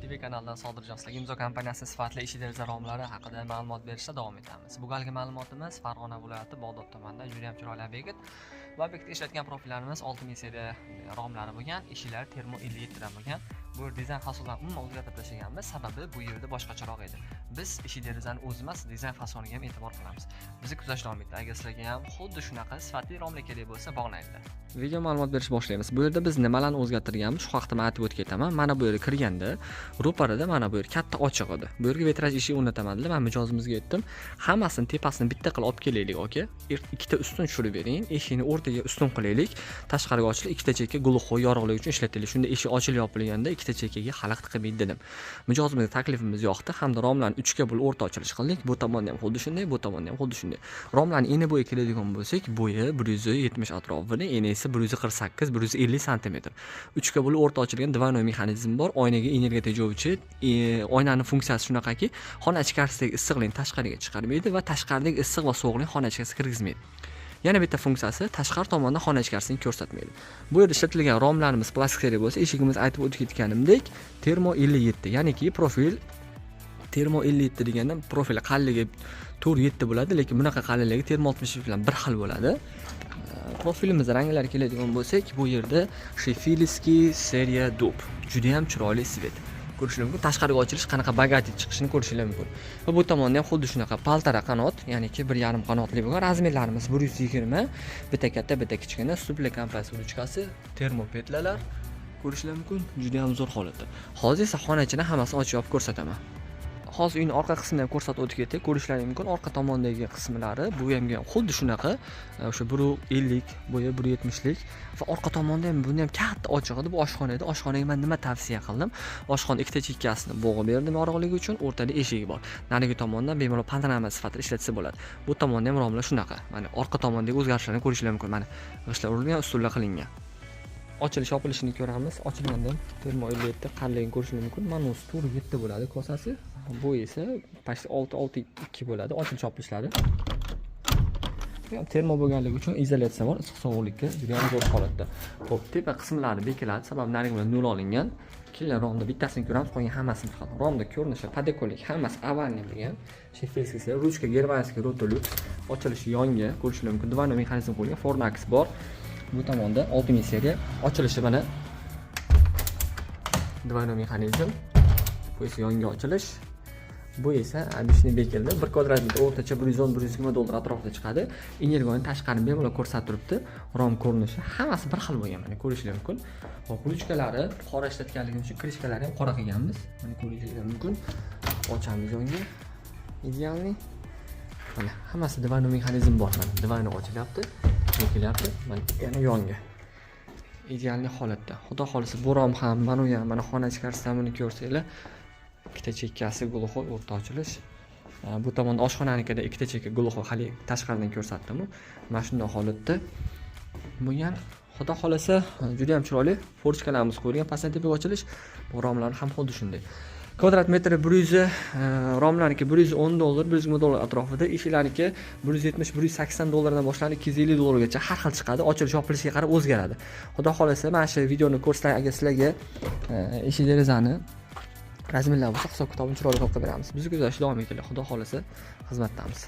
TV kanalidan Sodirjon sizlarga Imzo kompaniyasi sifatli ish deraza romlari haqida ma'lumot berishda davom etamiz. Bu galgi ma'lumotimiz Farg'ona viloyati Bog'dod tumanida juda ham chiroyli obyekt. Bu obyektda ishlatgan profillarimiz 6000 seriya romlari bo'lgan, eshiklar termo 57 dan bo'lgan. Bu dizayn fasonlarni umuman o'zgartirib tashlaganmiz, sababi bu yerda boshqacharoq edi. Biz ish derazani o'zi emas, dizayn fasoniga ham e'tibor qilamiz. Bizni kuzatish davom etdi. Agar sizlarga ham xuddi shunaqa sifatli romlar kerak bo'lsa, bog'langlar. Video ma'lumot berishni boshlaymiz. Bu yerda biz nimalarni o'zgartirganmiz, shu haqida men aytib o'tib ketaman. Mana bu yerga kirganda, ro'parada mana bu yer katta ochiq edi. Bu yerga vitraj eshik o'rnatamandilar. Men mijozimizga aytdim, hammasini tepasini bitta qilib olib kelaylik, aka. Ikkita ustun tushirib bering, eshikni o'rtaga ustun qilaylik. Tashqariga ochilib, ikkita chekka gluxoy yorug'lik uchun ishlataylik. Shunda eshik ochilib yopilganda ikkita chekkaga xalaqit qilmaydi dedim. Mijozimizga taklifimiz yoqdi, hamda romlarni 3 ga bo'lib o'rta ochilish qildik. Bu tomonda ham xuddi shunday, bu tomonda ham xuddi shunday. Romlarni eni bo'yi keladigan bo'lsak, bo'yi 170 atrofida, eni esa 148, 150 sm. 3 ga bo'lib o'rta ochilgan двойной mexanizm bor. Oynaga energiya tejovchi. Oynani funksiyasi shunaqaki, xona ichkarisidagi issiqlikni tashqariga chiqarmaydi va tashqaridagi issiq va sovuqlikni xona ichkariga kirgizmaydi. Yana bitta funksiyasi tashqari tomondan xona ichkarisini ko'rsatmaydi. Bu yerda ishlatilgan romlarimiz plastik seriya bo'lsa, eshigimiz aytib o'tib ketganimdek termo 57, ya'niki profil termo 57 deganda profili qalinligi 4-7 bo'ladi, lekin bunaqa qalinligi termo 60 bilan bir xil bo'ladi. Profilimiz ranglari keladigan bo'lsak, bu yerda Sheffielskiy seriya dub. Juda ham chiroyli svet. Ko'rishingiz mumkin, tashqariga ochilish qanaqa bagati chiqishini ko'rishingiz mumkin. Va bu tomonda ham xuddi shunaqa paltara qanot, ya'niki 1,5 qanotli bo'lgan. Razmerlarimiz 120, bitta katta, bitta kichkina, suple kompressor ruchkasi, termo petlalar ko'rishingiz mumkin, juda ham zo'r holatda. Hozir esa xona ichini hammasini ochib olib ko'rsataman. Hozir uyning orqa qismini ham ko'rsatib o'tib ketdik. Ko'rishlaringiz mumkin, orqa tomondagi qismlari bu ham xuddi shunaqa, o'sha 150, bo'yi 170lik va orqa tomonda ham buni ham katta ochiq edi. Bu oshxona edi. Oshxonaga men nima tavsiya qildim? Oshxona ikkita chekkasini bo'g'ib berdim yorug'ligi uchun, o'rtada eshigi bor. Narigi tomondan bemalol panorama sifatida ishlatsa bo'ladi. Bu tomonda ham romlar shunaqa. Mana orqa tomondagi o'zgarishlarni ko'rishingiz mumkin. Mana g'ishtlar urilgan, ustunlar qilingan. Ochilish yopilishini ko'ramiz. Ochilganda termo 57 qanligini ko'rishingiz mumkin. Mana o'zi 4-7 bo'ladi kosasi. Bu esa past 6-6-2 bo'ladi. Ochilish yopilishlari. Termo bo'lganligi uchun izolyatsiya bor, issiq sovuqlikka juda ham zo'r holatda. Xo'p, tepa qismlari bekiladi, sababi narigi bilan nol olingan. Keyin romda bittasini ko'ramiz, qolgan hammasini chiqadi. Romda ko'rinishi padekolik, hammasi avalniy bo'lgan. Sheffielskiy seriya, ruchka germanskiy rotuluk, ochilishi yonga ko'rishingiz mumkin. Двойной mexanizm qo'yilgan, Fornax bor. Bu tomonda 6000 seriya, ochilishi mana двойной mexanizm. Bu esa yonga ochilish. Bu esa обычный bekildi. 1 kvadrat metr o'rtacha 110-120 dollar atrofida chiqadi. Energiyani tashqarini bemalol ko'rsatib turibdi. Rom ko'rinishi hammasi bir xil bo'lgan, mana ko'rishingiz mumkin. Hop, ruchkalari qora ishlatganligimiz uchun krishkalari ham qora qilganmiz. Mana ko'rishingiz mumkin. Ochamiz yonga. Idealniy. Mana hammasi двойной mexanizm bor. Mana двойной ochilyapti, bekilyapti. Mana yana yonga. Idealniy holatda. Xudo xolisa bu rom ham, mana u ham, mana xona ichkarisidan buni ko'rsanglar, ikkita chekkasi gluxoy o'rta ochilish. Bu tomonda oshxonanikida ikkita chekka gluxoy hali tashqaridan ko'rsatdim. Mana shunday holatda bo'lgan. Xudo xolasa juda ham chiroyli forchkalarimiz qo'yilgan, pastdan tepaga ochilish. Bu romlar ham xuddi shunday. Kvadrat metri 100, romlarniki 110 dollar, 120 dollar atrofida, eshiklarniki 170, 180 dollardan boshlanib 250 dollargacha har xil chiqadi. Ochilish yopilishiga qarab o'zgaradi. Xudo xolasa mana shu videoni ko'rsatay, agar sizlarga eshik derazani razmerlar bo'lsa, hisob kitobini chiroyli qilib beramiz. Bizni kuzatishda davom etinglar. Xudo xolasa xizmatdamiz.